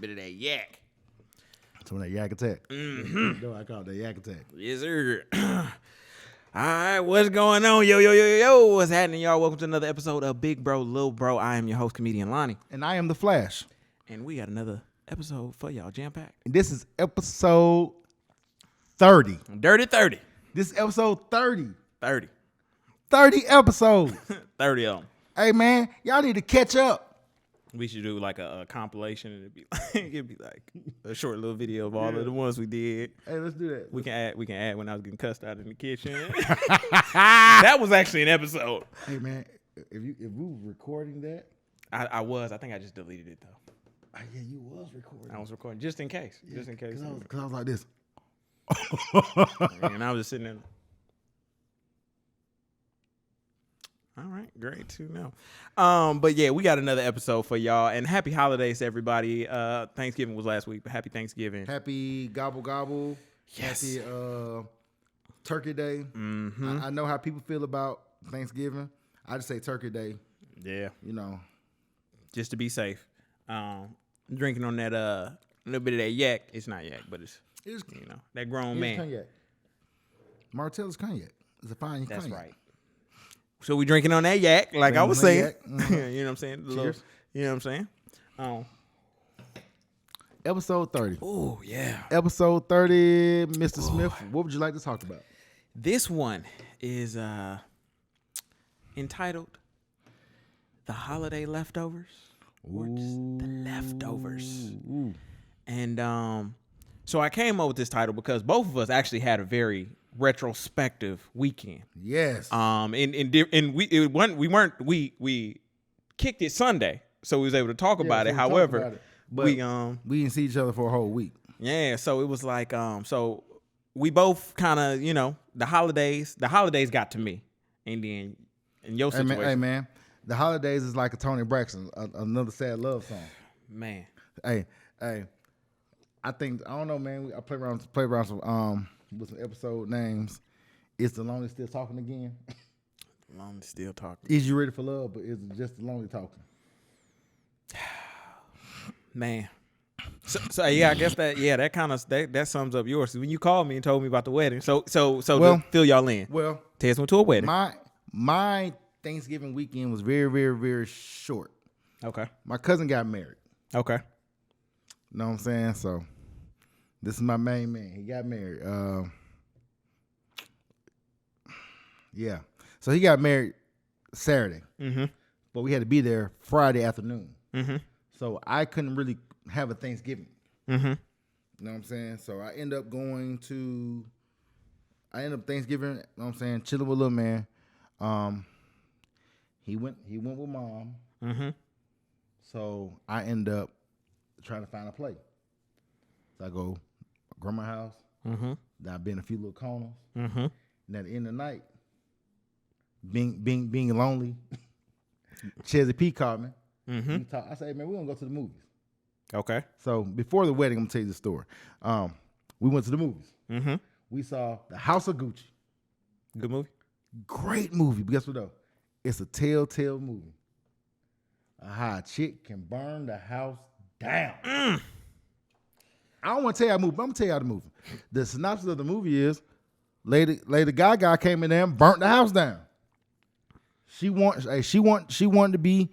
bit of that yak. Some of that yak attack. No, I call it the yak attack. Yes, sir. All right, what's going on? Yo, what's happening, y'all? Welcome to another episode of Big Bro, Lil Bro. I am your host, comedian Lonnie. And I am the Flash. And we got another episode for y'all, jam-packed. And this is episode 30. Dirty 30. This is episode 30. 30. 30 episodes. 30 of them. Hey, man, y'all need to catch up. We should do like a compilation, and it'd be like a short little video of all of the ones we did. Hey, let's do that. We can add when I was getting cussed out in the kitchen. That was actually an episode. Hey, man, if we were recording that. I was. I think I just deleted it though. Yeah, you was recording. I was recording just in case. Yeah, just in case. Because I was like this. And I was just sitting there. All right, great to know. But yeah, we got another episode for y'all, and happy holidays to everybody. Thanksgiving was last week, but happy Thanksgiving. Happy gobble gobble. Yes. Happy Turkey Day. Mm-hmm. I know how people feel about Thanksgiving. I just say Turkey Day. Yeah, You know. just to be safe. Drinking on that little bit of that yak. It's not yak, but it's that grown man. Cognac. Martellus cognac. It's a fine That's cognac. right. So we drinking on that yak, like I was saying. You know what I'm saying? Cheers. You know what I'm saying? Episode 30. Oh yeah. Episode 30, Mr. Smith. What would you like to talk about? This one is entitled "The Holiday Leftovers." Or just the leftovers. Ooh. And so I came up with this title because both of us actually had a very retrospective weekend. Yes. We kicked it Sunday, so we was able to talk about it. However, But we didn't see each other for a whole week. yeah, so it was like so we both kind of the holidays got to me, and then in your situation, Hey man, the holidays is like a Tony Braxton, another sad love song. man. Hey, I don't know, man. I play around some with some episode names. Is the lonely still talking again? Lonely still talking. Is you ready for love? But is it just the lonely talking? Man. So yeah, I guess that kind of that sums up yours. When you called me and told me about the wedding, so Well, to fill y'all in. Well, Tez went to a wedding. my Thanksgiving weekend was very, very, very short. Okay. My cousin got married. Okay. Know what I'm saying? So this is my main man. He got married. Yeah. So he got married Saturday. Mm-hmm. But we had to be there Friday afternoon. Mm-hmm. So I couldn't really have a Thanksgiving. Mm-hmm. You know what I'm saying? So I end up Thanksgiving, you know what I'm saying, chilling with little man. He went with mom. Mm-hmm. So I end up trying to find a play. So I go grandma's house. Mm-hmm. Then I've been a few little corners. Mm-hmm. And at the end of the night, being lonely, Chezzy P called me. Mm-hmm. I said, hey, man, we're going to go to the movies. Okay. So before the wedding, I'm going to tell you the story. We went to the movies. Mm-hmm. We saw The House of Gucci. Good movie. Great movie. But guess what, though? It's a telltale movie. How a chick can burn the house down. I don't want to tell you how the movie, but I'm going to tell you how the movie. The synopsis of the movie is Lady Gaga came in there and burnt the house down. She wanted the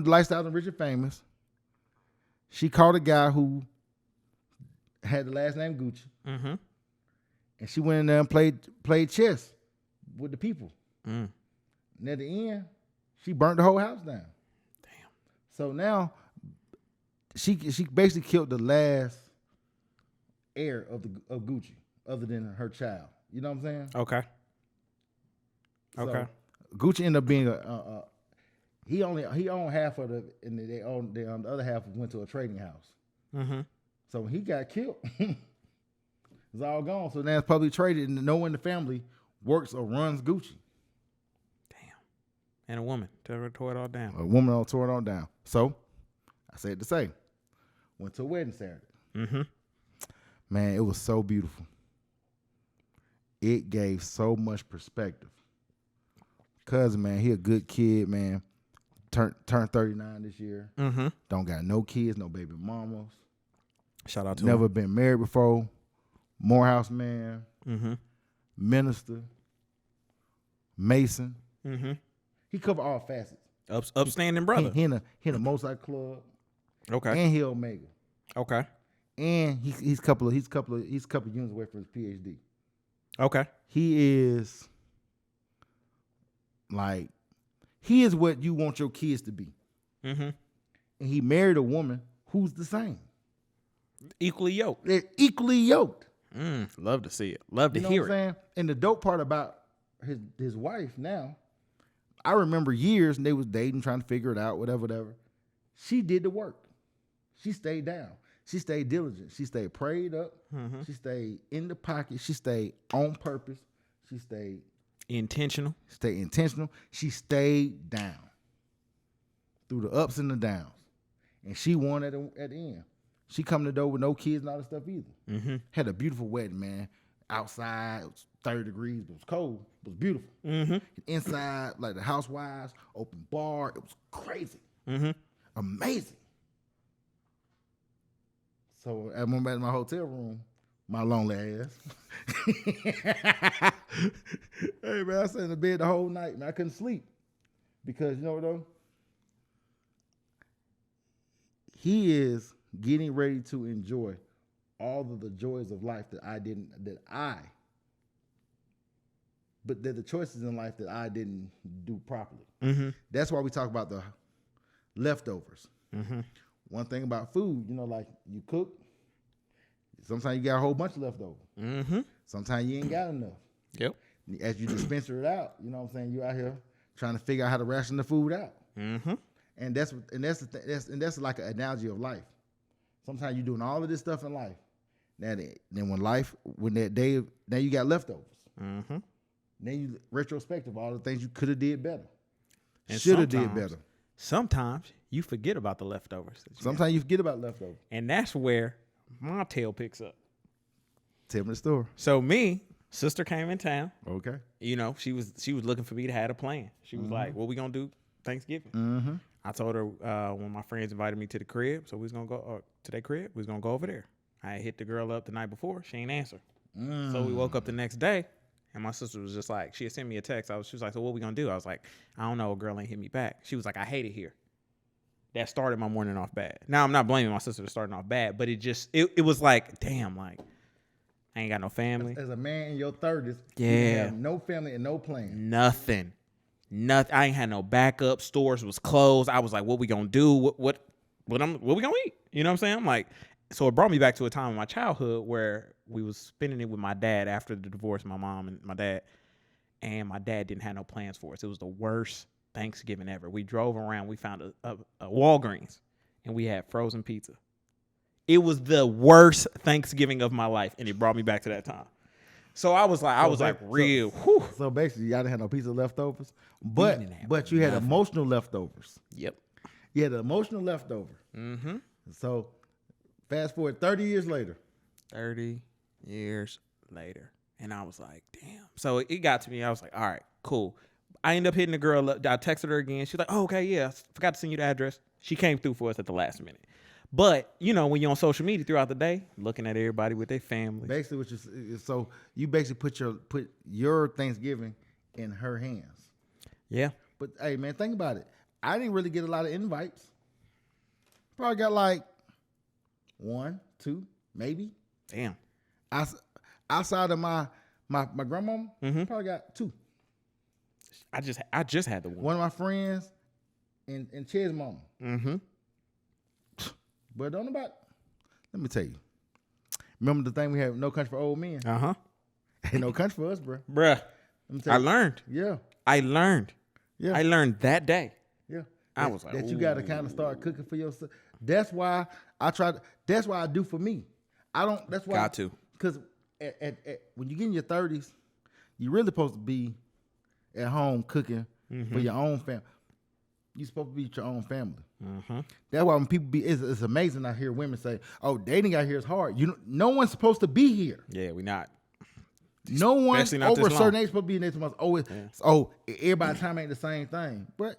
lifestyle of rich and famous. She called a guy who had the last name Gucci. Mm-hmm. And she went in there and played chess with the people. Mm. And at the end, she burnt the whole house down. Damn. So now she basically killed the last heir of Gucci, other than her child. You know what I'm saying? Okay. So Okay. Gucci ended up being he owned half of the, and the other half went to a trading house. Mm-hmm. So when he got killed, it's all gone. So now it's publicly traded, and no one in the family works or runs Gucci. Damn. And a woman tore it all down. A woman all tore it all down. So I said to say, went to a wedding Saturday. Mm-hmm. Man, it was so beautiful. It gave so much perspective. Cousin, man, he a good kid, man. Turned 39 this year. Mm-hmm. Don't got no kids, no baby mamas. Shout out to Never him. been married before. Morehouse man, Mm-hmm. minister, Mason. Mm-hmm. He covered all facets. Upstanding brother. He in a motorcycle club, Okay. and he Omega, Okay. and he's a couple of units away from his PhD. Okay. He is like, he is what you want your kids to be, Mm-hmm. and he married a woman who's the same. Equally yoked. They're equally yoked. Love to see it. Love to You know hear what I'm saying? And the dope part about his wife now, I remember years and they was dating, trying to figure it out, whatever. She did the work. She stayed down. She stayed diligent. She stayed prayed up. Mm-hmm. She stayed in the pocket. She stayed on purpose. She stayed intentional. intentional. She stayed down through the ups and the downs. And she won at the end. She come to the door with no kids and all that stuff either. Mm-hmm. Had a beautiful wedding, man. Outside, it was 30 degrees, but it was cold. It was beautiful. Mm-hmm. Inside, like the housewives, open bar. It was crazy. Mm-hmm. Amazing. So I went back to my hotel room, my lonely ass. Hey, man, I sat in the bed the whole night, man. I couldn't sleep. Because, you know what, though? He is getting ready to enjoy all of the joys of life but they're the choices in life that I didn't do properly. Mm-hmm. That's why we talk about the leftovers. Mm-hmm. One thing about food, you know, like you cook, sometimes you got a whole bunch of leftovers. Mm-hmm. Sometimes you ain't got enough. Yep. As you dispense it out, you know what I'm saying? You out here trying to figure out how to ration the food out. Mm-hmm. And that's like an analogy of life. Sometimes you're doing all of this stuff in now you got leftovers. Mm-hmm. Then you retrospective all the things you could have did better, And should have did sometimes- better. Sometimes you forget about the leftovers. Sometimes you forget about leftovers. And that's where my tail picks up. Tell me the story. So sister came in town. Okay. You know, she was looking for me to have a plan. She was like, "What we gonna do Thanksgiving?" Mm-hmm. I told her when my friends invited me to the crib, so we was gonna go to their crib. We was gonna go over there. I had hit the girl up the night before. She ain't answer. So we woke up the next day, and my sister was just like, she had sent me a text. She was like, "So what we gonna do?" I was like, "I don't know. A girl ain't hit me back." She was like, "I hate it here." That started my morning off bad. Now I'm not blaming my sister for starting off bad, but it was like, damn, like I ain't got no family. As a man in your 30s, you Yeah. have no family and no plan. Nothing. I ain't had no backup. Stores was closed. I was like, what we gonna do? What we gonna eat? You know what I'm saying? I'm like, so it brought me back to a time in my childhood where we was spending it with my dad after the divorce, my mom and my dad. And my dad didn't have no plans for us. It was the worst Thanksgiving ever. We drove around, we found a Walgreens, and we had frozen pizza. It was the worst Thanksgiving of my life, and it brought me back to that time. So I was like, real. Whew. So basically, y'all didn't have no pizza leftovers, but didn't have you had nothing. emotional leftovers. Yep. You had an emotional leftover. Mm-hmm. So fast forward 30 years later. 30 years later. And I was like, damn. So it got to me. I was like, all right, cool. I ended up hitting the girl up. I texted her again. She's like, oh, okay, yeah. I forgot to send you the address. She came through for us at the last minute. But, you know, when you're on social media throughout the day, looking at everybody with their family. Basically, so you basically put your Thanksgiving in her hands. Yeah. But hey, man, think about it. I didn't really get a lot of invites. Probably got like 1, 2, maybe. Damn. Outside of my grandmama, probably got 2. I just had the one. One of my friends and Ched's mama. Mm-hmm. But don't about. Let me tell you. Remember the thing we had, No Country for Old Men? Uh-huh. Ain't no country for us, bro. Bruh. Let me tell I you. learned. Yeah. I learned that day. Yeah. I was like, that you got to kind of start cooking for yourself. That's why I try. That's why I do for me. I don't. That's why. Got to. Because when you get in your 30s, you're really supposed to be at home cooking for your own family. You're supposed to be with your own family. Mm-hmm. That's why when people it's amazing. I hear women say, "Oh, dating out here is hard." No one's supposed to be here. Yeah, we not. No one Especially not over this a certain long. age supposed to be in there. Everybody's time ain't the same thing. But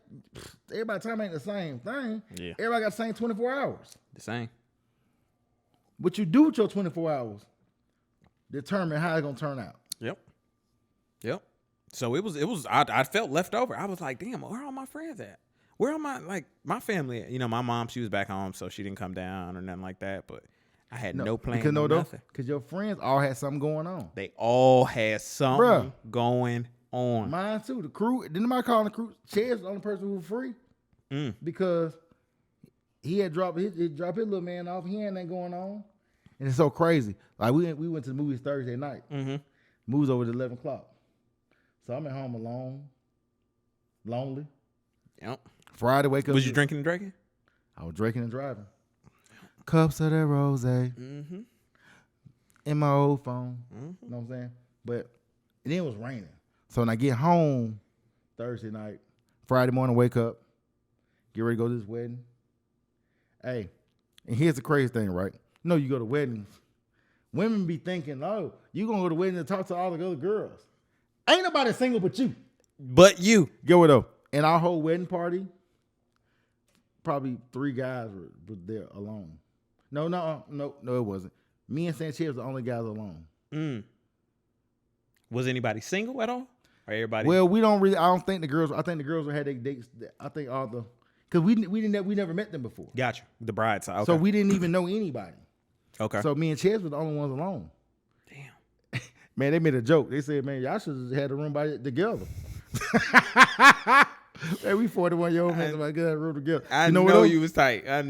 everybody's time ain't the same thing. Yeah. Everybody got the same 24 hours. The same. What you do with your 24 hours determine how it's gonna turn out. Yep. So it was. I felt left over. I was like, damn, where are all my friends at? Where are my family at? You know, my mom, she was back home, so she didn't come down or nothing like that. But I had no plans. Because Nothing. Because your friends all had something going on. They all had something going on. Mine too. The crew. Didn't nobody call the crew? Chaz was the only person who was free because he had dropped his little man off. He had nothing going on, and it's so crazy. Like we went to the movies Thursday night. Movies over at 11 o'clock. So I'm at home alone, lonely. Yep. Friday, wake up. Was you drinking and drinking? I was drinking and driving. Cups of that rose in my old phone. You know what I'm saying? But then it was raining. So when I get home Thursday night, Friday morning, wake up, get ready to go to this wedding. Hey, and here's the crazy thing, right? You know, you go to weddings. Women be thinking, oh, you going to go to wedding and talk to all the other girls. Ain't nobody single but you. But you. Get what though? In our whole wedding party, probably 3 guys were there alone. No, it wasn't. Me and Sanchez was the only guys alone. Was anybody single at all? Or everybody? Well, we don't really. I don't think the girls. I think the girls had their dates. I think all the because we never met them before. Gotcha. The bride side. Okay. So we didn't even know anybody. Okay. So me and Ches were the only ones alone. Damn. Man, they made a joke. They said, "Man, y'all should have had the room together." Man, we 41-year-old men. Like, get that room together. I know you was tight. Yeah,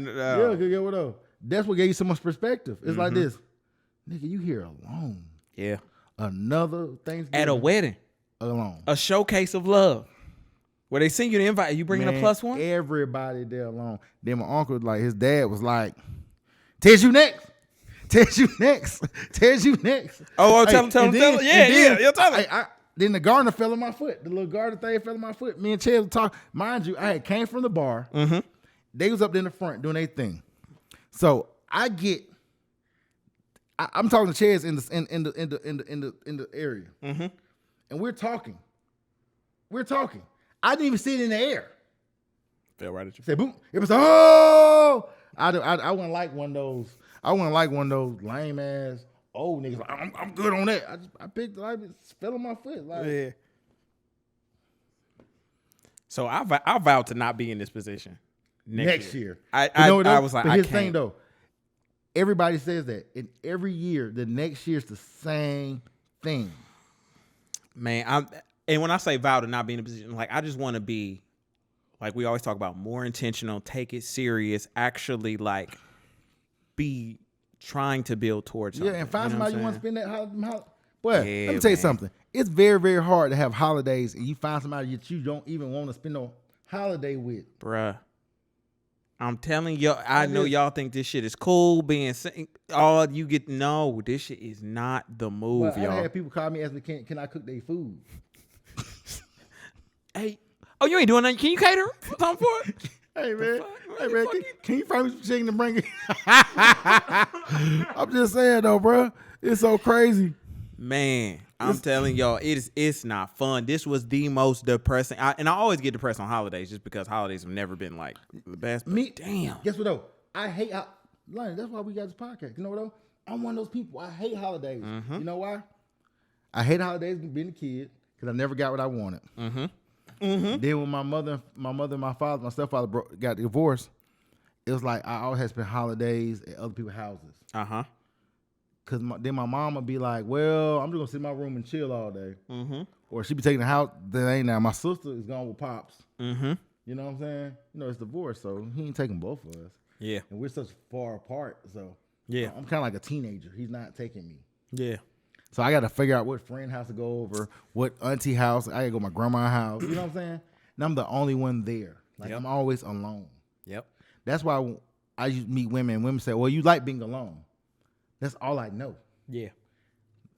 get what though? That's what gave you so much perspective. It's like this, nigga. You here alone? Yeah. Another Thanksgiving At a wedding. Alone. A showcase of love. Where they send you the invite, you bringing a plus one? Everybody there alone. Then my uncle, like his dad was like, Tez you next. Tez you next. Tez you next. Oh, tell him. Yeah, you'll tell him. Then the garter fell on my foot. The little garter thing fell on my foot. Me and Ches were talking. Mind you, I had came from the bar. They was up there in the front doing their thing. So I'm talking to Ches in the area. And we're talking. I didn't even see it in the air. Fell right at you. Say boom. It was I wouldn't like one of those. I wouldn't like one of those lame ass old niggas. Like, I'm good on that. I picked it. It fell on my foot. Like, yeah. So I vowed to not be in this position next year. I was like, but here's the thing though. Everybody says that, and every year the next year's the same thing. Man, and when I say vow to not be in a position, like I just want to be, like we always talk about, more intentional, take it serious, actually like be trying to build towards something. Yeah, and find somebody you want to spend that holiday. Boy, Yeah, let me tell you man. something. It's very, very hard to have holidays and you find somebody that you don't even want to spend no holiday with. Bruh. I'm telling y'all, I know y'all think this shit is cool, being all you get. No, this shit is not the move, Well, y'all. I had people call me asking me, can I cook their food? Hey, oh, you ain't doing nothing. Can you cater something for it? Hey man, fuck? can you find me some chicken to bring it? I'm just saying though, bro. It's so crazy. Man, I'm telling y'all, it's not fun. This was the most depressing. And I always get depressed on holidays just because holidays have never been like the best. But damn. Guess what though? I hate Lonnie, that's why we got this podcast. You know what though? I'm one of those people. I hate holidays. You know why? I hate holidays being a kid because I never got what I wanted. Then when my mother, my father, my stepfather got divorced, it was like I always had to spend holidays at other people's houses. Cause then my mom would be like, "Well, I'm just gonna sit in my room and chill all day," or she'd be taking the house. That ain't now. My sister is gone with pops. You know what I'm saying? You know, it's divorce, so he ain't taking both of us. Yeah. And we're such far apart, so Yeah. I'm kind of like a teenager. He's not taking me. Yeah. So I got to figure out what friend house to go over, what auntie house. I got to go to my grandma's house. You know what I'm saying? And I'm the only one there. Like, I'm always alone. Yep. That's why I used to meet women, and women say, well, you like being alone. That's all I know. Yeah.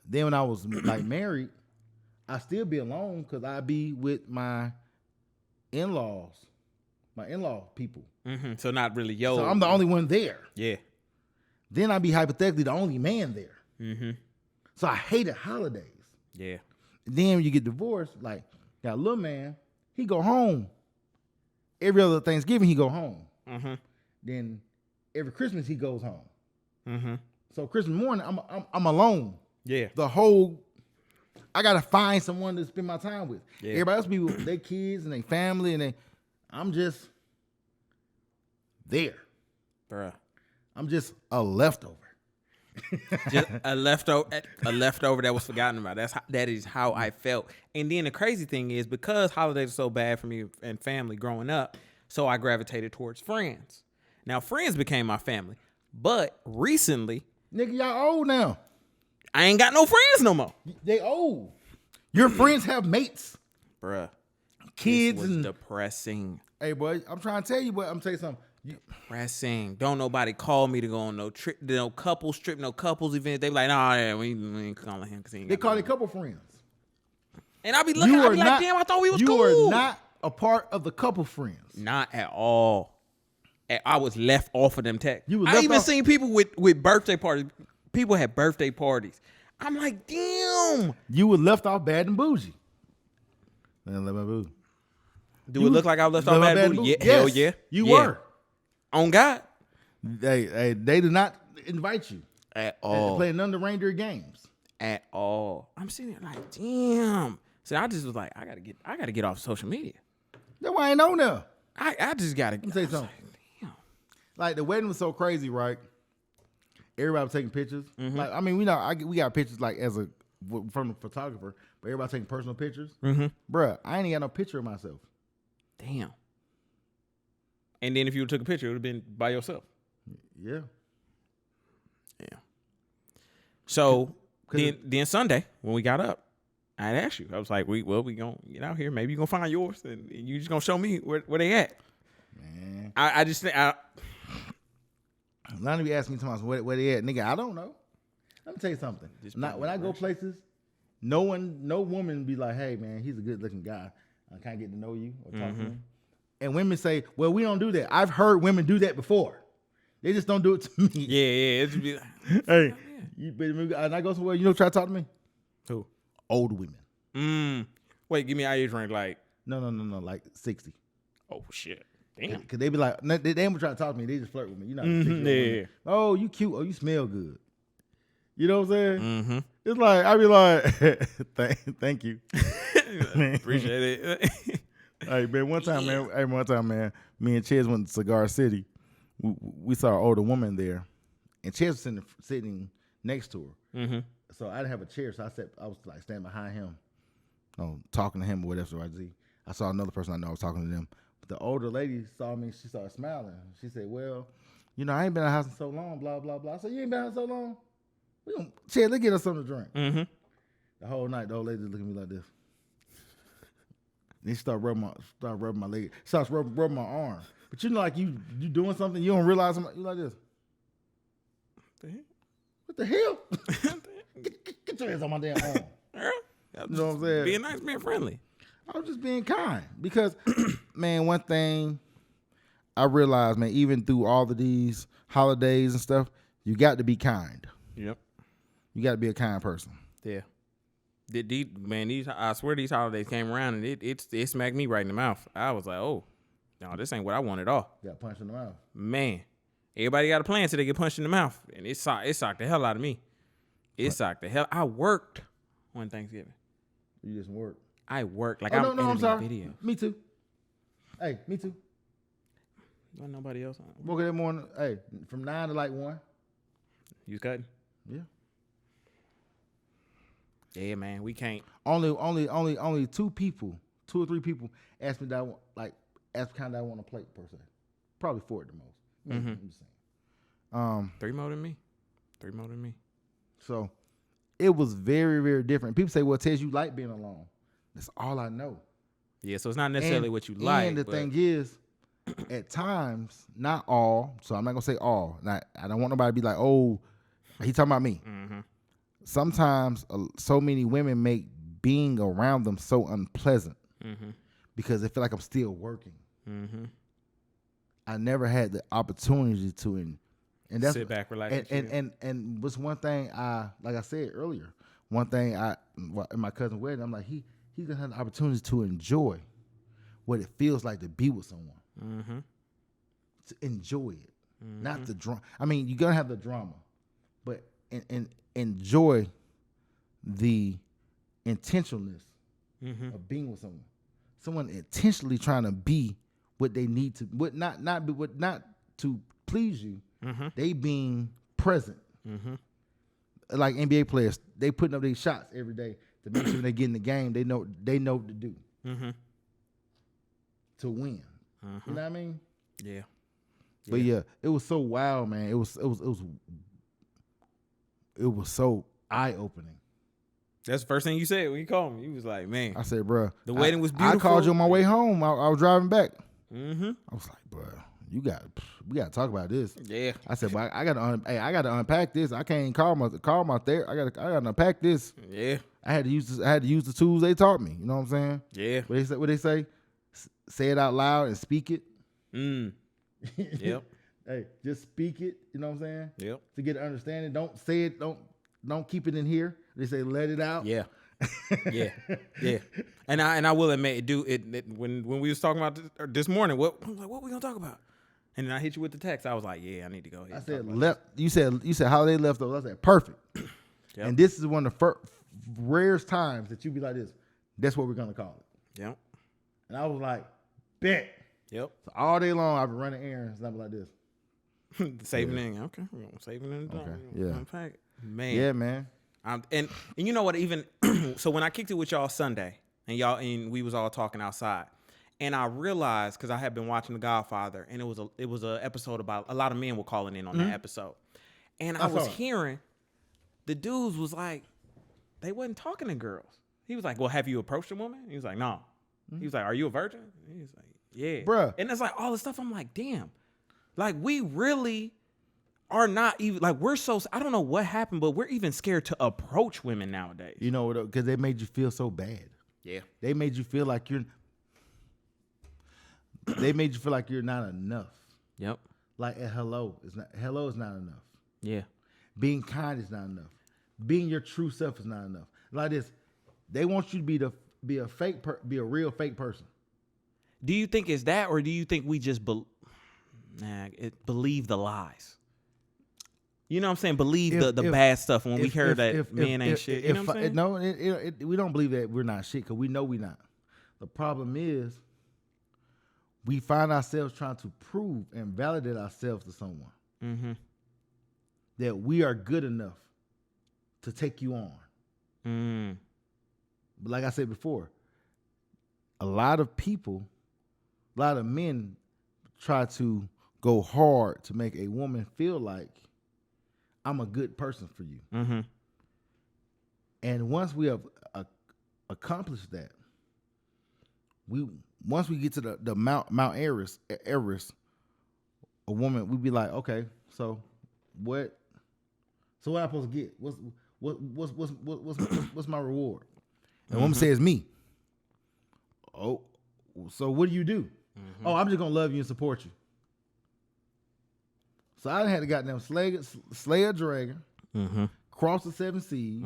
Then when I was like married, I still be alone because I be with my in-laws, my in-law people. So not really yo. So I'm the only one there. Yeah. Then I'd be hypothetically the only man there. So I hated holidays. Yeah. Then when you get divorced, like, got a little man, he go home. Every other Thanksgiving, he go home. Then every Christmas, he goes home. So Christmas morning, I'm alone. Yeah. I gotta find someone to spend my time with. Yeah. Everybody else be with their kids and their family, and I'm just there. Bruh. I'm just a leftover. Just a leftover that was forgotten about. That is how I felt. And then the crazy thing is, because holidays are so bad for me and family growing up, so I gravitated towards friends. Now friends became my family, but recently, Nigga, y'all old now. I ain't got no friends no more. They old. Your friends have mates, Bruh. kids, This was and depressing. hey, boy, I'm trying to tell you, but I'm tell you something. Depressing. Don't nobody call me to go on no trip, no couples trip, no couples event. They be like, nah, yeah, we ain't calling him because he ain't They got call no a couple friends. And I be looking, I be like, damn, I thought we was cool. You are not a part of the couple friends. Not at all. I was left off of them texts. You was I left even off- seen people with birthday parties. People had birthday parties. I'm like, damn. You were left off bad and bougie. Man, let my boo. Do it look like I was left off bad booty? Yeah, Yes, hell yeah. You Yeah. were. On God. They did not invite you At to all. play none of the reindeer games. At all. I'm sitting there like, damn. So I just was like, I gotta get off social media. That's why I ain't on there. I just gotta Let me tell you something. Damn. Like the wedding was so crazy, right? Everybody was taking pictures. Mm-hmm. Like I mean, we got pictures like from the photographer, but everybody taking personal pictures. Mm-hmm. Bruh, I ain't even got no picture of myself. Damn. And then if you took a picture, it would have been by yourself. Yeah. Yeah. So 'Cause then Sunday when we got up, I'd ask you. I was like, we gonna get out here. Maybe you gonna find yours, and you just gonna show me where they at. Man. I just think None of you ask me to where they at, nigga. I don't know. Let me tell you something. Just Not, put when me I in go reverse. places, no woman be like, "Hey, man, he's a good looking guy. I can't get to know you or talk to him." And women say, "Well, we don't do that." I've heard women do that before. They just don't do it to me. yeah. It just be like, Hey, and I go somewhere, you know, try to talk to me. who? Old women. Wait, give me an age range. Like, No, like 60. oh shit, damn. Cause they be like, they ain't trying to talk to me. They just flirt with me. You know, 60-year-old yeah. women. Oh, you cute. Oh, you smell good. You know what I'm saying? Mm-hmm. It's like I be like, thank you. Appreciate it. Hey man, one time, man, me and Ches went to Cigar City. We saw an older woman there, and Ches was sitting next to her. Mm-hmm. So I didn't have a chair, so I was like standing behind him, talking to him or whatever. So I saw another person I know. I was talking to them. But the older lady saw me. She started smiling. She said, "Well, you know, I ain't been in the house in so long. Blah blah blah." I said, "You ain't been out so long. Ches, let's get us something to drink." Mm-hmm. The whole night, the old lady looked at me like this. Then she started rubbing my leg. Starts rubbing my arm. But you know, like you doing something, you don't realize you like this. What the hell? Get your hands on my damn arm. You know what I'm saying? Being nice, being friendly. I was just being kind because, man, one thing I realized, man, even through all of these holidays and stuff, you got to be kind. Yep. You got to be a kind person. Yeah. I swear these holidays came around and it smacked me right in the mouth. I was like, oh, no, this ain't what I want at all. You got punched in the mouth. Man, everybody got a plan till they get punched in the mouth, and it socked the hell out of me. It socked the hell. I worked on Thanksgiving. You just work. I worked like I'm I'm sorry. videos. Me too. Hey, me too. Wasn't nobody else on. Woke up that morning. Hey, from 9 to like 1. You was cutting? Yeah. Yeah, man, we can't. Only 2 people, 2 or 3 people asked me that I want, asked kind of I want a plate per se. Probably 4 at the most. Mm-hmm. I'm just saying. 3 more than me. 3 more than me. So it was very, very different. People say, "Well, Tess, you like being alone." That's all I know. Yeah, so it's not necessarily what you like. And the but thing is, at times, not all. So I'm not gonna say all. I don't want nobody to be like, "Oh, he talking about me." Mm-hmm. Sometimes, so many women make being around them so unpleasant because they feel like I'm still working. Mm-hmm. I never had the opportunity to, and that's Sit back, relax, and what's one thing like I said earlier, one thing in my cousin's wedding, I'm like he's gonna have the opportunity to enjoy what it feels like to be with someone, to enjoy it, not the drama. I mean, you're gonna have the drama, but and enjoy the intentionalness of being with someone. Someone intentionally trying to be what they need to, not to please you. They being present. Like NBA players, they putting up their shots every day to make sure they get in the game. They know what to do to win. You know what I mean? Yeah. But yeah, it was so wild, man. It was so eye opening. That's the first thing you said when you called me. You was like, man. I said, bro, the wedding was beautiful. I called you on my way home. I was driving back. I was like, bro, we got to talk about this. Yeah. I said, but I got to unpack this. I can't call my therapist. I got to unpack this. Yeah. I had to use the tools they taught me. You know what I'm saying? Yeah. What they say? Say it out loud and speak it. Yep. Hey, just speak it. You know what I'm saying? Yep. To get an understanding. Don't say it. Don't keep it in here. They say let it out. Yeah. Yeah. Yeah. And I will admit, when we was talking about this morning, I was like, what we gonna talk about? And then I hit you with the text. I was like, yeah, I need to go ahead. I said you said holiday leftovers. I said perfect. Yep. And this is one of the rarest times that you be like this. That's what we're gonna call it. Yep. And I was like, bet. Yep. So all day long I've been running errands and I'm like this. Saving in. Okay. We're gonna save it in the Okay. Yeah. unpack it. Man. Yeah, man. And you know what? Even so, when I kicked it with y'all Sunday, and we was all talking outside, and I realized because I had been watching The Godfather, and it was a episode about a lot of men were calling in on that episode, and I was hearing the dudes was like, they wasn't talking to girls. He was like, well, have you approached a woman? He was like, no. He was like, are you a virgin? He was like, yeah, Bruh. And it's like all this stuff. I'm like, damn, like we really are not even like we're so. I don't know what happened, but we're even scared to approach women nowadays. You know, because they made you feel so bad. Yeah, They made you feel like you're. They made you feel like you're not enough. Yep. Like a hello is not enough. Yeah. Being kind is not enough. Being your true self is not enough. Like this, they want you to be a real fake person. Do you think it's that, or do you think we just believe the lies? You know what I'm saying? Believe the bad stuff when we heard that men ain't shit. You know what I'm saying? No, we don't believe that we're not shit because we know we're not. The problem is we find ourselves trying to prove and validate ourselves to someone that we are good enough to take you on. But like I said before, a lot of men try to go hard to make a woman feel like I'm a good person for you. And once we have accomplished that, once we get to the Mount Everest, a woman, we'd be like, okay, so what am I supposed to get? What's my reward? And woman says me. Oh, so what do you do? Oh, I'm just gonna love you and support you. So I had to goddamn slay a dragon, cross the 7 seas,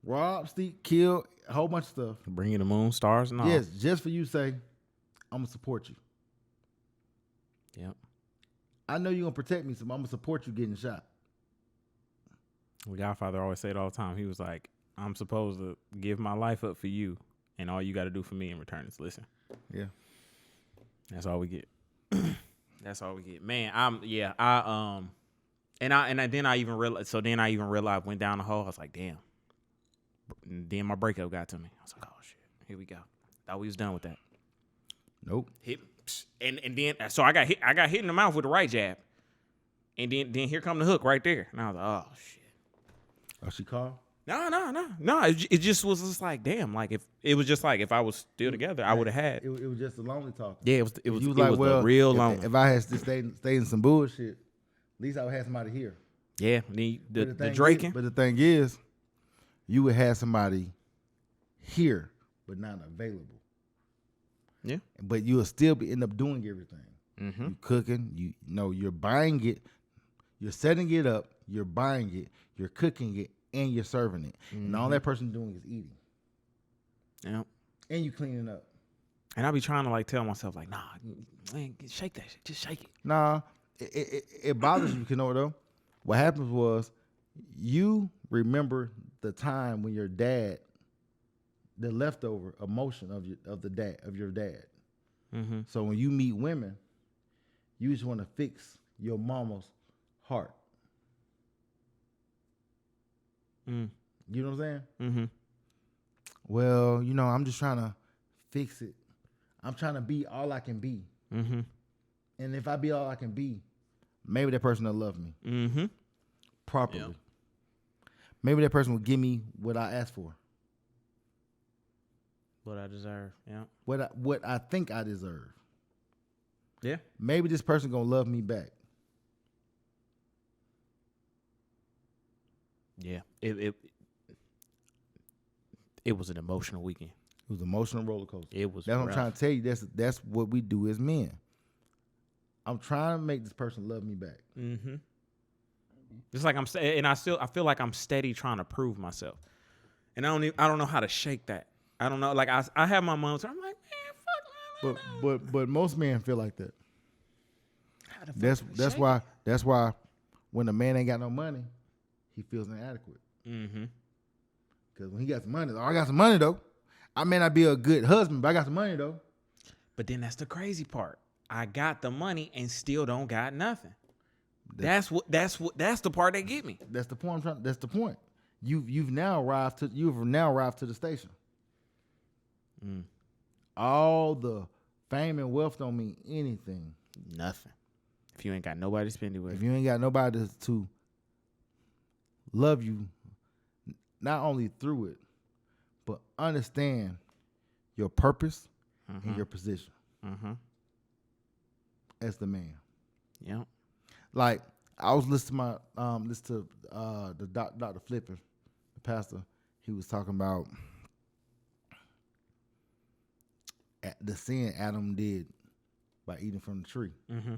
rob, steal, kill, a whole bunch of stuff. Bring you the moon, stars, and all. Yes, just for you to say, I'm gonna support you. Yep. I know you're gonna protect me, so I'm gonna support you getting shot. The Godfather always said all the time. He was like, I'm supposed to give my life up for you, and all you got to do for me in return is listen. Yeah. That's all we get. That's all we get. Man, then I even realized, went down the hole. I was like, damn. And then my breakup got to me. I was like, oh shit, here we go. Thought we was done with that. Nope. Hit, and then so I got hit in the mouth with the right jab. And then here come the hook right there. And I was like, oh shit. Oh, she called? No. It just was just like, damn. Like if I was still together, I would have had. It was just a lonely talk. Yeah, it was like, well, real lonely. If I had to stay in some bullshit, at least I would have somebody here. Yeah, the draking. But the thing is, you would have somebody here, but not available. Yeah. But you will still end up doing everything. You cooking, you're buying it, you're setting it up, you're buying it, you're cooking it, and you're serving it. And all that person doing is eating. Yeah. And you cleaning up. And I be trying to like tell myself like, nah, man, shake that shit. Just shake it. Nah, it bothers you, you know though. What happens was You remember the time when your dad, the leftover emotion of your dad. Mm-hmm. So when you meet women, you just want to fix your mama's heart. Mm. You know what I'm saying? Mm-hmm. Well, I'm just trying to fix it. I'm trying to be all I can be. Mm-hmm. And if I be all I can be, maybe that person will love me Mm-hmm. properly. Yep. Maybe that person will give me what I asked for. What I deserve. Yeah. What I think I deserve. Yeah. Maybe this person gonna love me back. Yeah. It was an emotional weekend. It was an emotional roller coaster. It was. That's what I'm rough. trying to tell you. That's what we do as men. I'm trying to make this person love me back. Mm-hmm. Just like and I feel like I'm steady trying to prove myself, and I don't know how to shake that. I don't know. Like I have my moments where I'm like, man, fuck. But most men feel like that. How the fuck do I That's shake that's why when a man ain't got no money, he feels inadequate. it? Mm-hmm. Because when he got some money, I got some money though. I may not be a good husband, but I got some money though. But then that's the crazy part. I got the money and still don't got nothing. That's the part that get me. That's the point. That's the point. You've now arrived to the station. Mm. All the fame and wealth don't mean anything Nothing. If you ain't got nobody to spend it with. if you ain't got nobody to love you, not only through it, but understand your purpose Mm-hmm. and your position Mm-hmm. as the man. Yeah. Like I was listening to the Dr. Flipper, the pastor. He was talking about the sin Adam did by eating from the tree. Mm-hmm.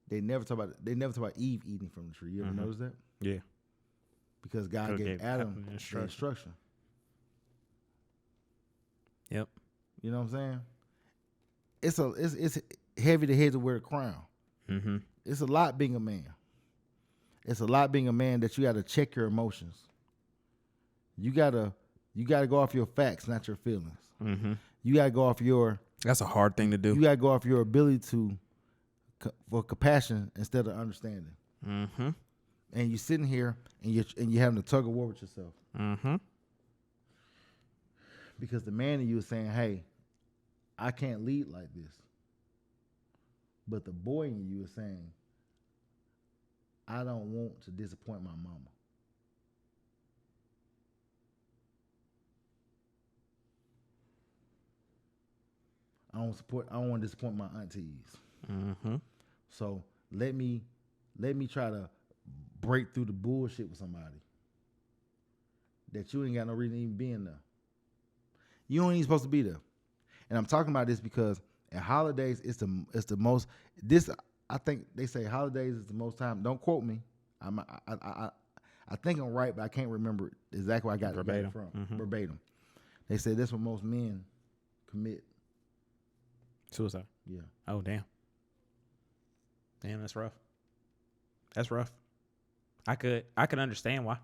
They never talk about Eve eating from the tree. You ever Mhm. notice that? Yeah. Because God gave Adam the instruction. instruction. Yep. You know what I'm saying? It's heavy to head to wear a crown. Mm-hmm. It's a lot being a man. It's a lot being a man that you got to check your emotions. You gotta go off your facts, not your feelings. Mm-hmm. You gotta go off your. That's a hard thing to do. You gotta go off your ability for compassion instead of understanding. Mm-hmm. And you sitting here and you're having a tug of war with yourself Mm-hmm. because the man in you is saying, "Hey, I can't lead like this," but the boy in you is saying, "I don't want to disappoint my mama." I don't want to disappoint my aunties. Mm-hmm. So let me try to break through the bullshit with somebody that you ain't got no reason to even be in there. You ain't even supposed to be there. And I'm talking about this because at holidays it's the most. This I think they say holidays is the most time. Don't quote me. I think I'm right, but I can't remember exactly where I got it from. Mm-hmm. Verbatim. They say that's what most men commit. Suicide. Yeah. Oh, damn. Damn, that's rough. That's rough. I could understand why.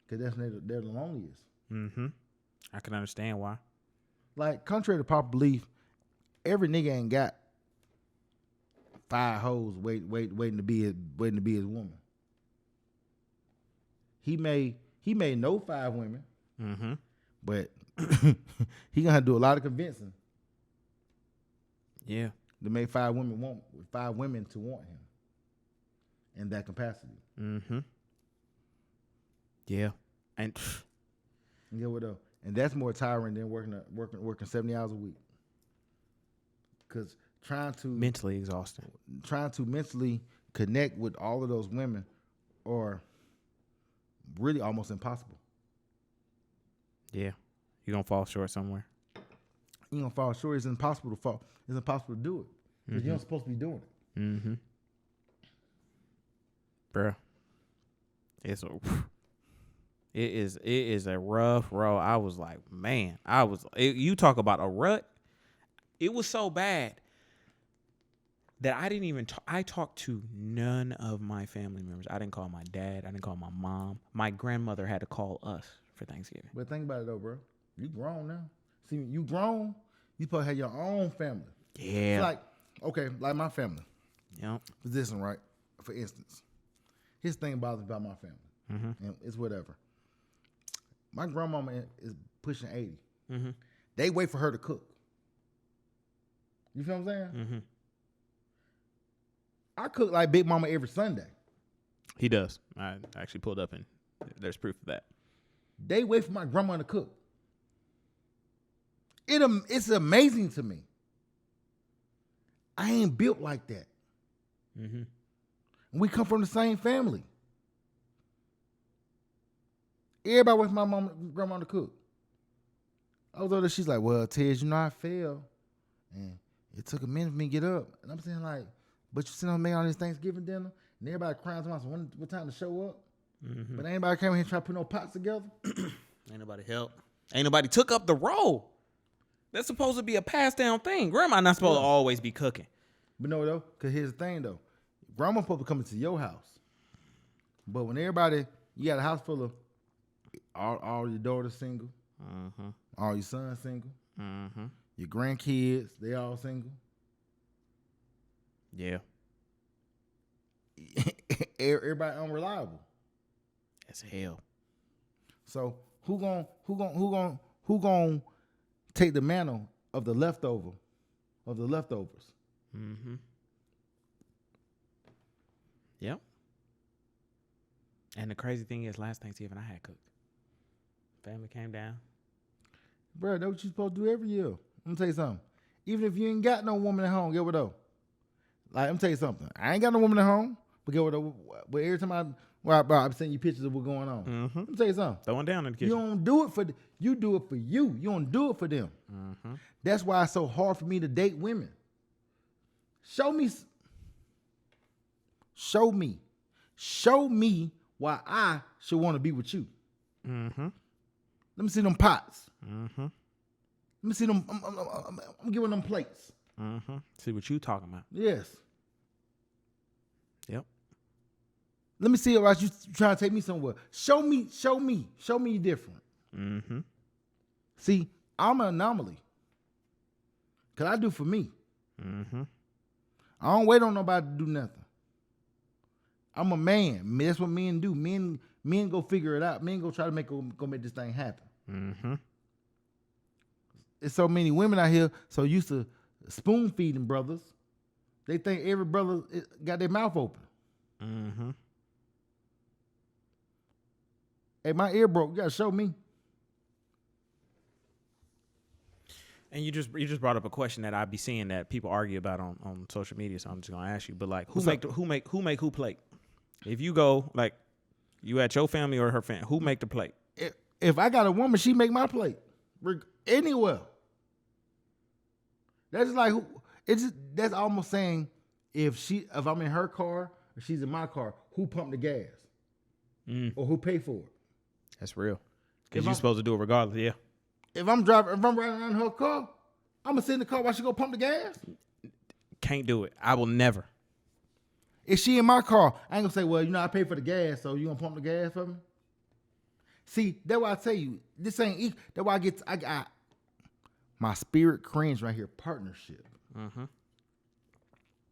Because they're the loneliest. Mm-hmm. I can understand why. Like, contrary to popular belief, every nigga ain't got 5 hoes waiting to be his woman. He may know 5 women, Mm-hmm. but he gonna have to do a lot of convincing Yeah. to make 5 women to want him in that capacity. Mm-hmm. Yeah. And You get what though? And that's more tiring than working 70 hours a week. Cause trying to mentally exhausting. mentally connect with all of those women are really almost impossible. Yeah. You're gonna fall short somewhere. You're gonna fall short. It's impossible to fall. It's impossible to do it. Because you're not supposed to be doing it. Mm-hmm. Bruh. It is a rough road. I was like, man, you talk about a rut. It was so bad that I didn't even I talked to none of my family members. I didn't call my dad. I didn't call my mom. My grandmother had to call us for Thanksgiving. But think about it though, bro. You grown now. See, you grown. You supposed to have your own family. Yeah. It's like, okay, like my family. Yep. Position, right? For instance, his thing bothers me about my family, and it's whatever. My grandmama is pushing 80. Mm-hmm. They wait for her to cook. You feel what I'm saying? Mm-hmm. I cook like Big Mama every Sunday. He does. I actually pulled up and there's proof of that. They wait for my grandma to cook. It's amazing to me. I ain't built like that. Mm-hmm. We come from the same family. Everybody waits for my grandma to cook. I was over there, she's like, well, Tez, you know I fell. And it took a minute for me to get up. And I'm saying like, but you sitting on me on this Thanksgiving dinner, and everybody crying to us what time to show up. Mm-hmm. But ain't nobody came here trying to put no pots together. Ain't nobody help. Ain't nobody took up the role. That's supposed to be a passed down thing. Grandma not supposed to always be cooking. But no, though, because here's the thing, though. Grandma supposed to come into your house. But when everybody, you got a house full of all your daughters single, all your sons single, your grandkids, they all single. Yeah. Everybody unreliable. That's hell. So who gon' take the mantle of the leftovers? Mm-hmm. Yep. And the crazy thing is, last Thanksgiving I had cooked. Family came down. Bro, that's what you supposed to do every year. I'm gonna tell you something. Even if you ain't got no woman at home, get what though? Like, I'm tell you something. I ain't got no woman at home, but get what though? But every time I'm sending you pictures of what's going on. Mm-hmm. I'm tell you something. Throwing down in the kitchen. You don't do it for you do it for you. You don't do it for them. Mm-hmm. That's why it's so hard for me to date women. Show me why I should want to be with you. Mm-hmm. Let me see them pots. Mm-hmm. Let me see them. I'm giving them plates. Mm-hmm. See what you talking about. Yes. Yep. Let me see about you trying to take me somewhere. Show me you different. Mm-hmm. See, I'm an anomaly. Cause I do for me. Mm-hmm. I don't wait on nobody to do nothing. I'm a man. That's what men do. Men go figure it out. Men go try to go make this thing happen. Mm-hmm. There's so many women out here so used to spoon feeding brothers. They think every brother got their mouth open. Mm-hmm. Hey, my ear broke. You gotta show me. And you just brought up a question that I be seeing that people argue about on social media. So I'm just gonna ask you. But like, who make who plate? If you go like, you at your family or her family, who make the plate? If I got a woman, she make my plate anywhere. That's like that's almost saying if I'm in her car or she's in my car, who pumped the gas or who paid for it? That's real. Because you're supposed to do it regardless. Yeah. If I'm riding around her car, I'm gonna sit in the car while she go pump the gas. Can't do it. I will never. If she in my car, I ain't gonna say, well, I pay for the gas, so you gonna pump the gas for me? See, that's why I tell you, this ain't. That's why I got my spirit cringe right here. Partnership. Mm-hmm.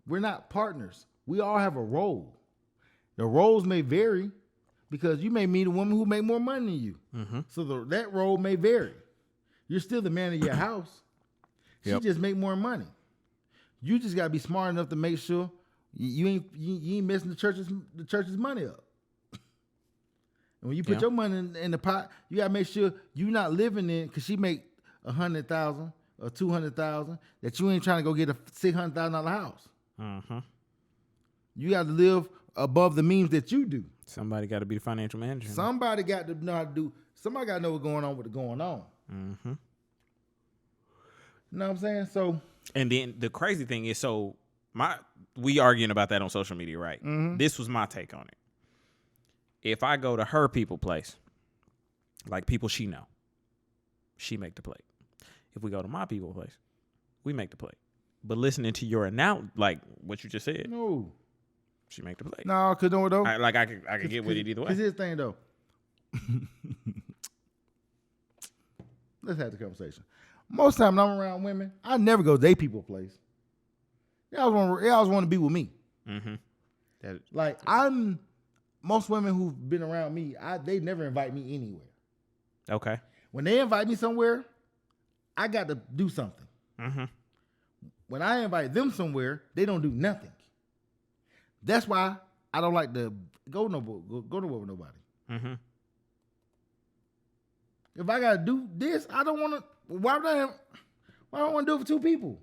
We're not partners. We all have a role. The roles may vary because you may meet a woman who make more money than you. Mm-hmm. So that role may vary. You're still the man of your house. She just make more money. You just gotta be smart enough to make sure you ain't messing the church's money up. And when you put your money in the pot, you gotta make sure you're not living in because she make $100,000 or $200,000 that you ain't trying to go get a $600,000 house. Mm-hmm. You got to live above the means that you do. Somebody got to be the financial manager. Somebody got to know how to do. Somebody got to know what's going on with the going on. Mm-hmm. You know what I'm saying? So, and then the crazy thing is, we arguing about that on social media, right? Mm-hmm. This was my take on it. If I go to her people place, like people she make the plate. If we go to my people place, we make the plate. but listening to your like what you just said, No. she make the play. No, because know what though? I could get with it either way. Because here's the thing though. Let's have the conversation. Most time when I'm around women, I never go they people place. They always want to be with me. Mm-hmm. Like most women who've been around me, they never invite me anywhere. Okay. When they invite me somewhere, I got to do something. Mm-hmm. When I invite them somewhere, they don't do nothing. That's why I don't like to go nowhere with nobody. Mm-hmm. If I gotta do this, I don't want to. Why do I want to do it for two people?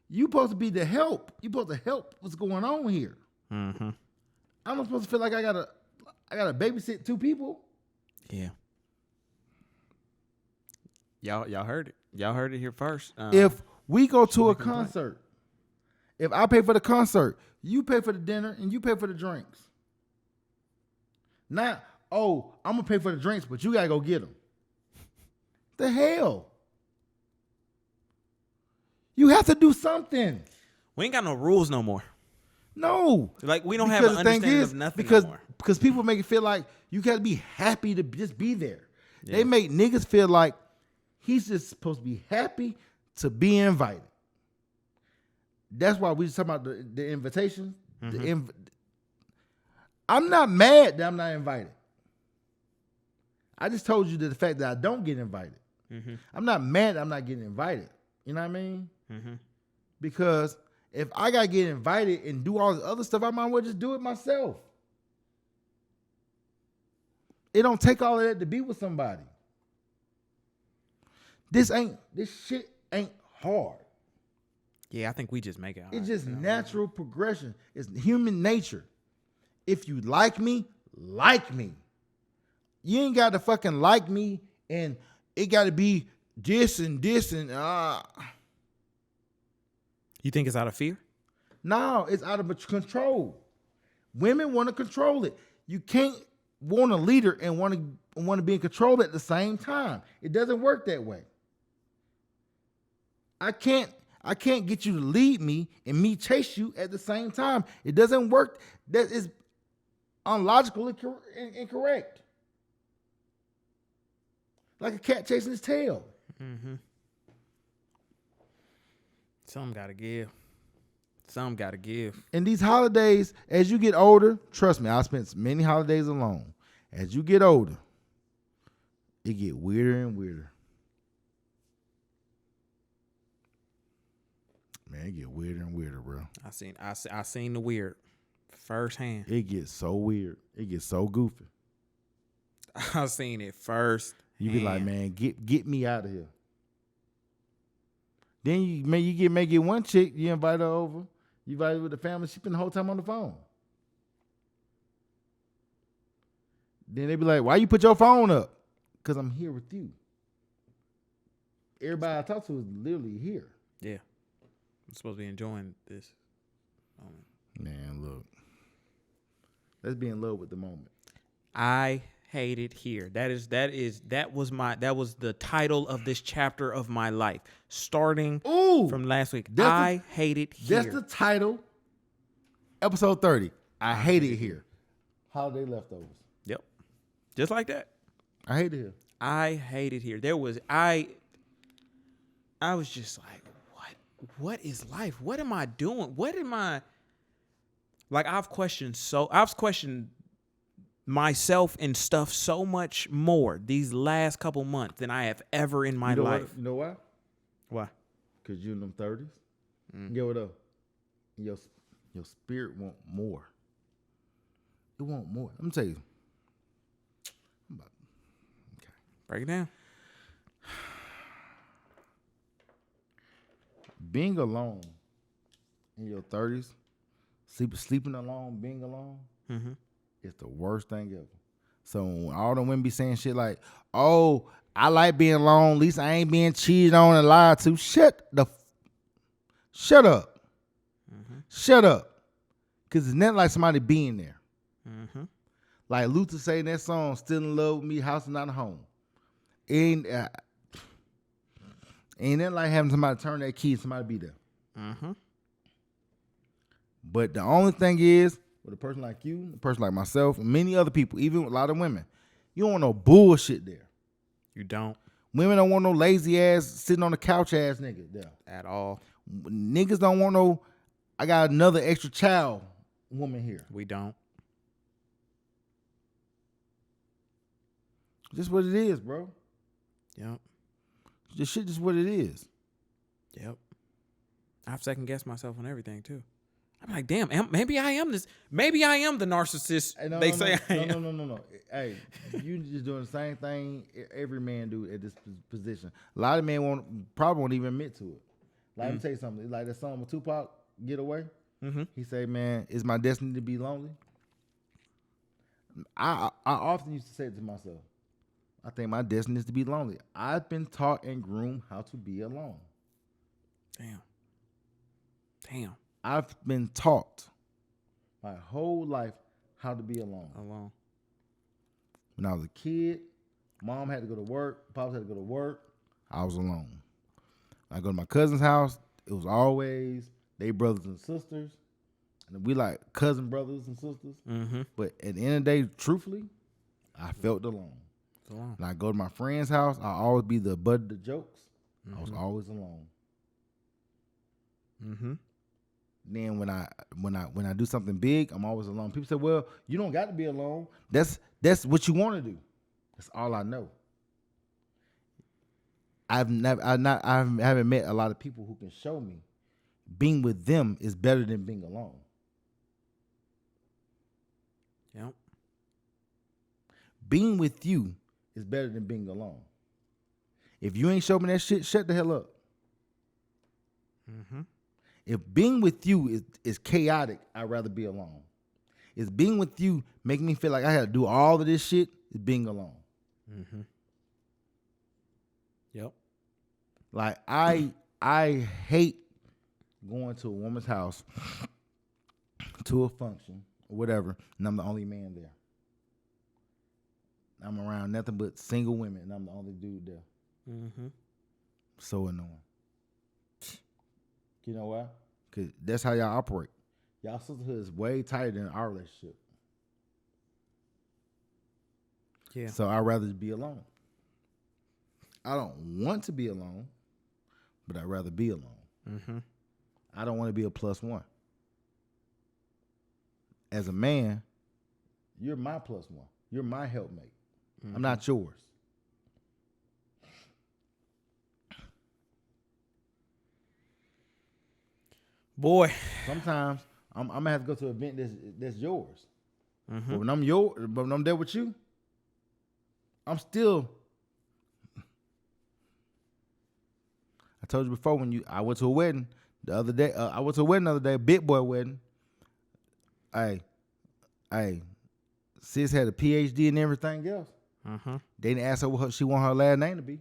You supposed to be the help. You supposed to help what's going on here. Mm-hmm. I'm not supposed to feel like I gotta babysit two people. Yeah. Y'all heard it. Y'all heard it here first. If we go to a concert, if I pay for the concert, you pay for the dinner and you pay for the drinks. Not, oh, I'm gonna pay for the drinks, but you gotta go get them. The hell? You have to do something. we ain't got no rules no more. No, Like we don't have an understanding of nothing no more. Because people make it feel like you gotta be happy to just be there. Yeah. They make niggas feel like he's just supposed to be happy to be invited. That's why we just talking about the invitation. Mm-hmm. I'm not mad that I'm not invited. I just told you the fact that I don't get invited. Mm-hmm. I'm not mad that I'm not getting invited. You know what I mean? Mm-hmm. Because if I gotta get invited and do all this other stuff, I might as well just do it myself. It don't take all of that to be with somebody. This shit ain't hard. Yeah, I think we just make it hard. It's just natural progression. It's human nature. If you like me, like me. You ain't got to fucking like me and it got to be this and this and You think it's out of fear? No, it's out of control. Women want to control it. You can't want a leader and want to be in control at the same time. It doesn't work that way. I can't get you to lead me and me chase you at the same time. It doesn't work. That is unlogical and incorrect. Like a cat chasing his tail. Mm-hmm. Some gotta give. Some gotta give. And these holidays, as you get older, trust me, I spent many holidays alone. As you get older, it get weirder and weirder. Man, it get weirder and weirder, bro. I seen the weird firsthand. It gets so weird. It gets so goofy. I seen it first. You be like, man, get me out of here. Then you may get one chick, you invite her over, you invite her with the family, she spend the whole time on the phone. Then they be like, why you put your phone up? Because I'm here with you. Everybody I talk to is literally here. Yeah. I'm supposed to be enjoying this moment. Man, look. Let's be in love with the moment. I hate it here. That was the title of this chapter of my life. Starting from last week. I hate it here. That's the title. Episode 30. I hate it here. Holiday leftovers. Yep. Just like that. I hate it here. I hate it here. I was just like, what is life? What am I doing? What am I like? I've questioned myself and stuff so much more these last couple months than I have ever in my life. You know why? Why? Because you're in them 30s. Get what up? Your spirit want more. It want more. Let me tell you. Okay. Break it down. Being alone in your 30s, sleeping alone, being alone, is the worst thing ever. So when all the women be saying shit like, oh, I like being alone, at least I ain't being cheated on and lied to. Shut up. Shut up. Because it's not like somebody being there. Like Luther say in that song, Still in Love with Me, House and Not a Home. Ain't that like having somebody turn that key and somebody be there. Mm-hmm. But the only thing is, with a person like you, a person like myself, and many other people, even a lot of women, you don't want no bullshit there. You don't Women don't want no lazy ass, sitting on the couch ass nigga there. at all. Niggas don't want no, I got another extra child woman here. We don't. Just what it is, bro. Yep. This shit just what it is. Yep. I've second guessed myself on everything too. I'm like, damn, maybe I am this. Maybe I am the narcissist. Hey, They say I am. No. Hey, you just doing the same thing every man do at this position. A lot of men probably won't even admit to it. Like, let me tell you something. Like that song with Tupac, Get Away. Mm-hmm. He say, man, it's my destiny to be lonely. I often used to say it to myself. I think my destiny is to be lonely. I've been taught and groomed how to be alone. Damn. I've been taught my whole life how to be alone. When I was a kid, mom had to go to work, pops had to go to work. I was alone. I go to my cousin's house. It was always they brothers and sisters. And we like cousin brothers and sisters. Mm-hmm. But at the end of the day, truthfully, I felt alone. When I go to my friend's house, I always be the butt of the jokes. I was always alone. Mm-hmm. Then when I do something big, I'm always alone. People say, "Well, you don't got to be alone. That's what you want to do." That's all I know. I haven't met a lot of people who can show me being with them is better than being alone. Yep. Being with you is better than being alone. If you ain't show me that shit, shut the hell up. Mm-hmm. If being with you is chaotic, I'd rather be alone. If being with you making me feel like I had to do all of this shit, is being alone. Mm-hmm. Yep. Like I hate going to a woman's house to a function or whatever, and I'm the only man there. I'm around nothing but single women, and I'm the only dude there. Mm-hmm. So annoying. You know why? Because that's how y'all operate. Y'all sisterhood is way tighter than our relationship. Yeah. So I'd rather be alone. I don't want to be alone, but I'd rather be alone. Mm-hmm. I don't want to be a plus one. As a man, you're my plus one. You're my helpmate. I'm not yours. Boy. Sometimes I'm gonna have to go to an event that's yours. Mm-hmm. But when I'm there with you, I'm still. I told you before I went to a wedding the other day. I went to a wedding the other day, a big boy wedding. Hey, sis had a PhD and everything else. Mm-hmm. They didn't ask her what she want her last name to be.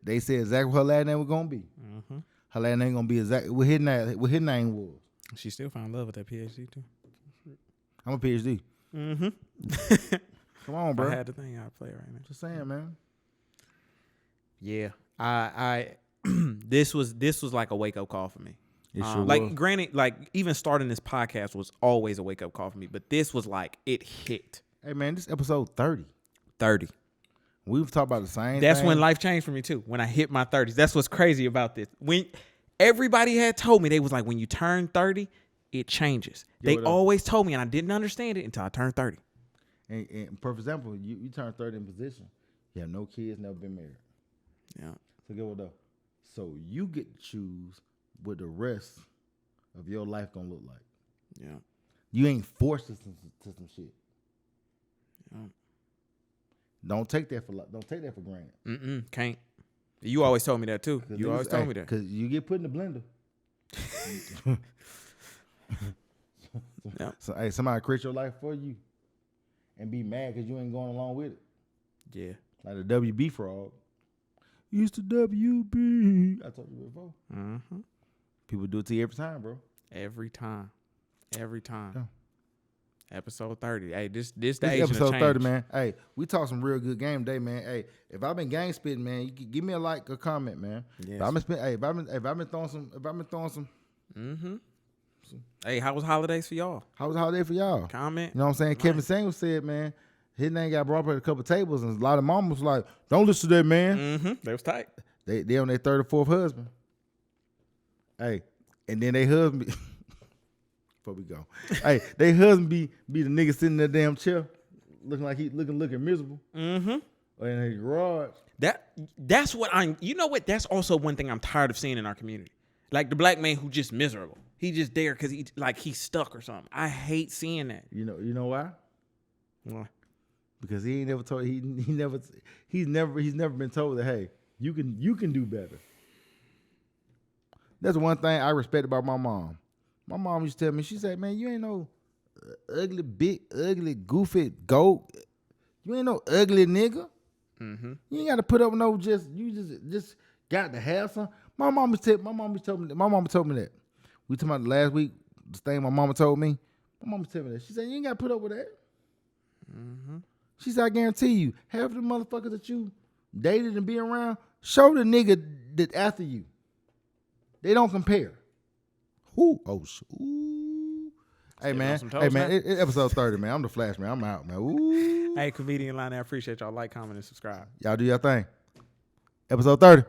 They said exactly what her last name was gonna be. Mm-hmm. Her last name gonna be exactly what his name was. She still found love with that PhD too. I'm a PhD. Mm-hmm. Come on, bro. I had the thing I'd play right now. Just saying, man. Yeah. I this was like a wake up call for me. It sure like was. granted, like even starting this podcast was always a wake up call for me, but this was like it hit. Hey man, this episode 30. 30. We've talked about the same That's thing. when life changed for me too. When I hit my 30s. That's what's crazy about this. When everybody had told me, they was like, when you turn 30, it changes. They always told me, and I didn't understand it until I turned 30. And for example, you turn 30 in position. You have no kids, never been married. Yeah. So get what though? So you get to choose what the rest of your life gonna look like. Yeah. You ain't forced to some shit. Yeah. Don't take that for granted. Can't. You always told me that too. You always told me that. Because you get put in the blender. Yeah. So hey, somebody create your life for you and be mad because you ain't going along with it. Yeah. Like the WB frog. It's the WB. I told you before. Episode 30. Hey, this the This age of episode change. 30, man. Hey, we talk some real good game today, man. Hey, if I've been gang spitting, man, you can give me a like or comment, man. Yes. If I've been throwing some. Mm-hmm. Hey, how was holidays for y'all? How was the holiday for y'all? Comment. You know what I'm saying? Kevin Samuels said, man, his name got brought up at a couple tables, and a lot of mamas was like, "Don't listen to that man." Mm-hmm. They was tight. They on their third or fourth husband. Hey, and then they husband. Before we go, hey, they husband be the nigga sitting in that damn chair, looking like he looking miserable. Mm-hmm. Or in his garage. That's what I'm. You know what? That's also one thing I'm tired of seeing in our community. Like the black man who just miserable. He just there because he's stuck or something. I hate seeing that. You know why? Why? Because he ain't never told he's never been told that, hey, you can do better. That's one thing I respect about my mom. My mom used to tell me, she said, man, you ain't no ugly, big, ugly, goofy goat. You ain't no ugly nigga. Mm-hmm. You ain't got to put up with no just got to have some. My mama told me that. We talking about last week, the thing my mama told me. My mama told me that. She said, you ain't got to put up with that. Mm-hmm. She said, I guarantee you, half of the motherfuckers that you dated and be around, show the nigga that after you. They don't compare. Who? Oh, ooh. Hey, man. Hey, man. It's episode 30, man. I'm the Flash, man. I'm out, man. Ooh. Hey, Comedian Line, I appreciate y'all. Like, comment, and subscribe. Y'all do your thing. Episode 30.